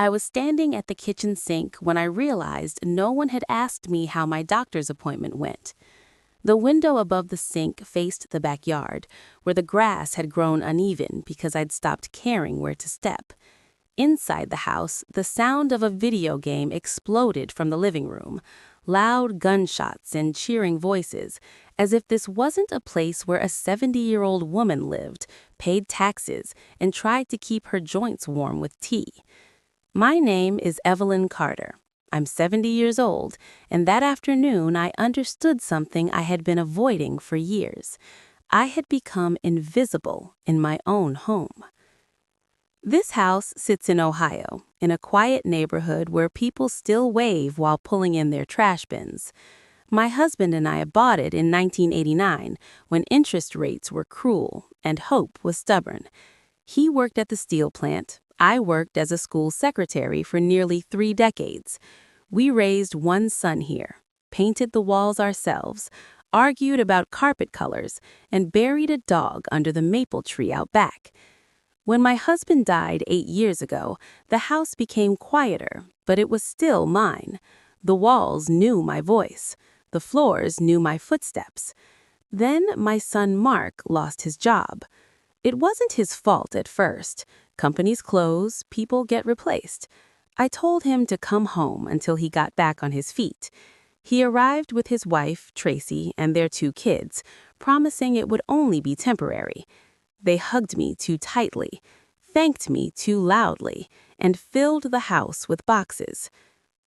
I was standing at the kitchen sink when I realized no one had asked me how my doctor's appointment went. The window above the sink faced the backyard, where the grass had grown uneven because I'd stopped caring where to step. Inside the house, the sound of a video game exploded from the living room, loud gunshots and cheering voices, as if this wasn't a place where a 70-year-old woman lived, paid taxes, and tried to keep her joints warm with tea. My name is Evelyn Carter. I'm 70 years old, and that afternoon I understood something I had been avoiding for years. I had become invisible in my own home. This house sits in Ohio, in a quiet neighborhood where people still wave while pulling in their trash bins. My husband and I bought it in 1989, when interest rates were cruel and hope was stubborn. He worked at the steel plant. I worked as a school secretary for nearly 3 decades. We raised one son here, painted the walls ourselves, argued about carpet colors, and buried a dog under the maple tree out back. When my husband died 8 years ago, the house became quieter, but it was still mine. The walls knew my voice. The floors knew my footsteps. Then my son Mark lost his job. It wasn't his fault at first. Companies close, people get replaced. I told him to come home until he got back on his feet. He arrived with his wife, Tracy, and their 2 kids, promising it would only be temporary. They hugged me too tightly, thanked me too loudly, and filled the house with boxes.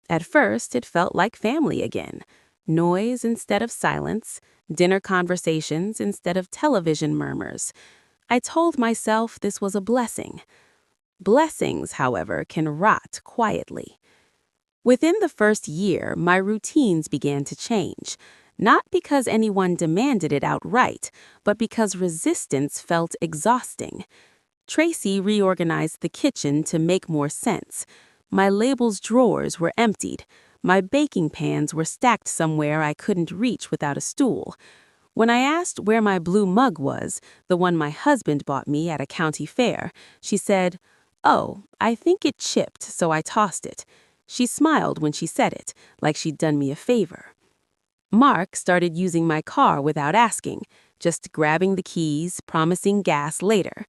At first, it felt like family again. Noise instead of silence, dinner conversations instead of television murmurs. I told myself this was a blessing. Blessings, however, can rot quietly. Within the first year, my routines began to change. Not because anyone demanded it outright, but because resistance felt exhausting. Tracy reorganized the kitchen to make more sense. My labels drawers were emptied. My baking pans were stacked somewhere I couldn't reach without a stool. When I asked where my blue mug was, the one my husband bought me at a county fair, she said, "Oh, I think it chipped, so I tossed it." She smiled when she said it, like she'd done me a favor. Mark started using my car without asking, just grabbing the keys, promising gas later.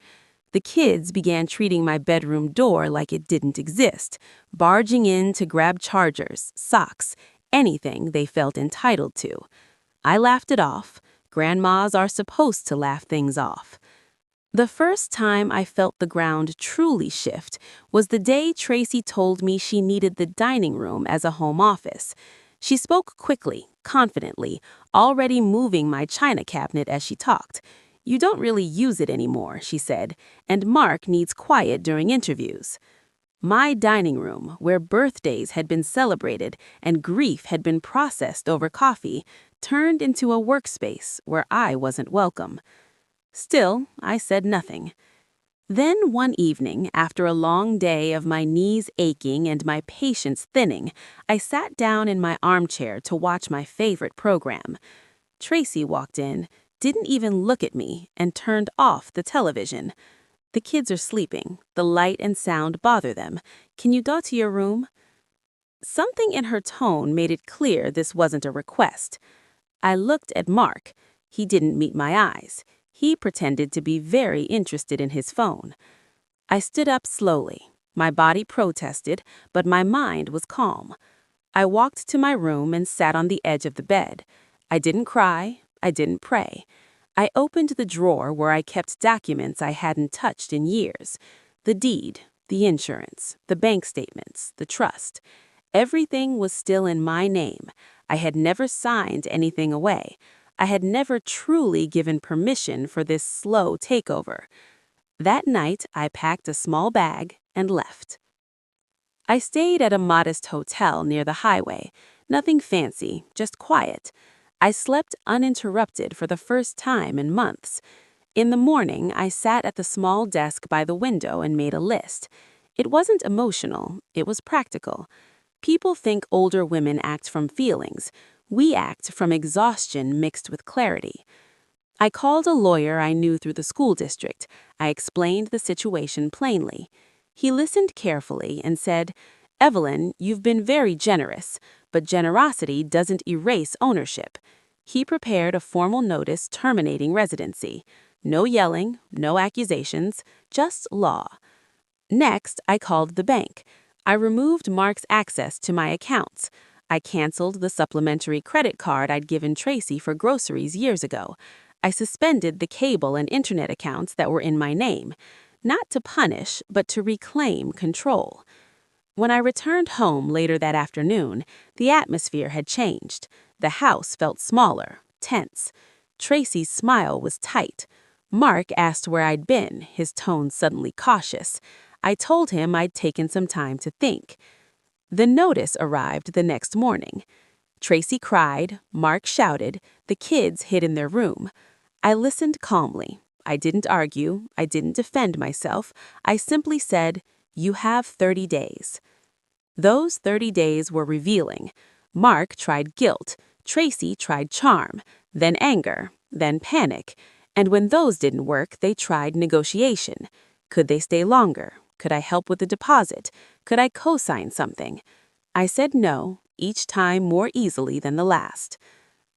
The kids began treating my bedroom door like it didn't exist, barging in to grab chargers, socks, anything they felt entitled to. I laughed it off. Grandmas are supposed to laugh things off. The first time I felt the ground truly shift was the day Tracy told me she needed the dining room as a home office. She spoke quickly, confidently, already moving my china cabinet as she talked. "You don't really use it anymore," she said, "and Mark needs quiet during interviews." My dining room, where birthdays had been celebrated and grief had been processed over coffee, turned into a workspace where I wasn't welcome. Still, I said nothing. Then one evening, after a long day of my knees aching and my patience thinning, I sat down in my armchair to watch my favorite program. Tracy walked in, didn't even look at me, and turned off the television. "The kids are sleeping. The light and sound bother them. Can you go to your room?" Something in her tone made it clear this wasn't a request. I looked at Mark. He didn't meet my eyes. He pretended to be very interested in his phone. I stood up slowly. My body protested, but my mind was calm. I walked to my room and sat on the edge of the bed. I didn't cry. I didn't pray. I opened the drawer where I kept documents I hadn't touched in years. The deed, the insurance, the bank statements, the trust. Everything was still in my name. I had never signed anything away. I had never truly given permission for this slow takeover. That night, I packed a small bag and left. I stayed at a modest hotel near the highway. Nothing fancy, just quiet. I slept uninterrupted for the first time in months. In the morning, I sat at the small desk by the window and made a list. It wasn't emotional, it was practical. People think older women act from feelings. We act from exhaustion mixed with clarity. I called a lawyer I knew through the school district. I explained the situation plainly. He listened carefully and said, "Evelyn, you've been very generous, but generosity doesn't erase ownership." He prepared a formal notice terminating residency. No yelling, no accusations, just law. Next, I called the bank. I removed Mark's access to my accounts. I canceled the supplementary credit card I'd given Tracy for groceries years ago. I suspended the cable and internet accounts that were in my name, not to punish, but to reclaim control. When I returned home later that afternoon, the atmosphere had changed. The house felt smaller, tense. Tracy's smile was tight. Mark asked where I'd been, his tone suddenly cautious. I told him I'd taken some time to think. The notice arrived the next morning. Tracy cried, Mark shouted, the kids hid in their room. I listened calmly. I didn't argue, I didn't defend myself. I simply said, "You have 30 days." Those 30 days were revealing. Mark tried guilt, Tracy tried charm, then anger, then panic. And when those didn't work, they tried negotiation. Could they stay longer? Could I help with the deposit? Could I co-sign something? I said no, each time more easily than the last.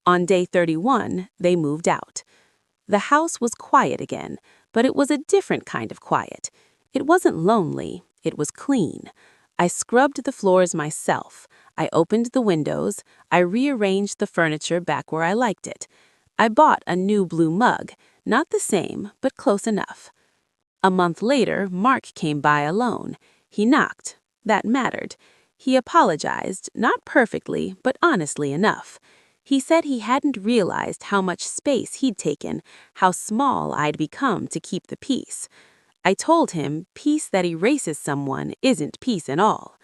On day 31, they moved out. The house was quiet again, but it was a different kind of quiet. It wasn't lonely, it was clean. I scrubbed the floors myself. I opened the windows. I rearranged the furniture back where I liked it. I bought a new blue mug, not the same, but close enough. A month later, Mark came by alone. He knocked. That mattered. He apologized, not perfectly, but honestly enough. He said he hadn't realized how much space he'd taken, how small I'd become to keep the peace. I told him peace that erases someone isn't peace at all.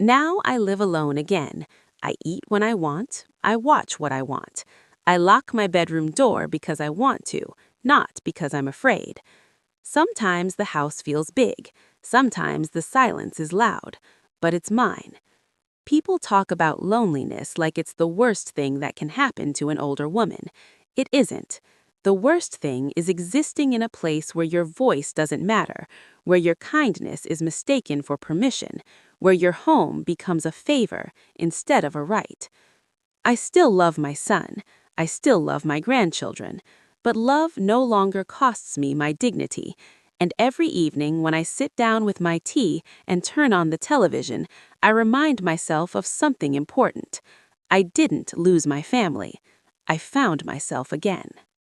Now I live alone again. I eat when I want. I watch what I want. I lock my bedroom door because I want to, not because I'm afraid. Sometimes the house feels big. Sometimes the silence is loud. But it's mine. People talk about loneliness like it's the worst thing that can happen to an older woman. It isn't. The worst thing is existing in a place where your voice doesn't matter, where your kindness is mistaken for permission, where your home becomes a favor instead of a right. I still love my son. I still love my grandchildren. But love no longer costs me my dignity. And every evening when I sit down with my tea and turn on the television, I remind myself of something important. I didn't lose my family. I found myself again.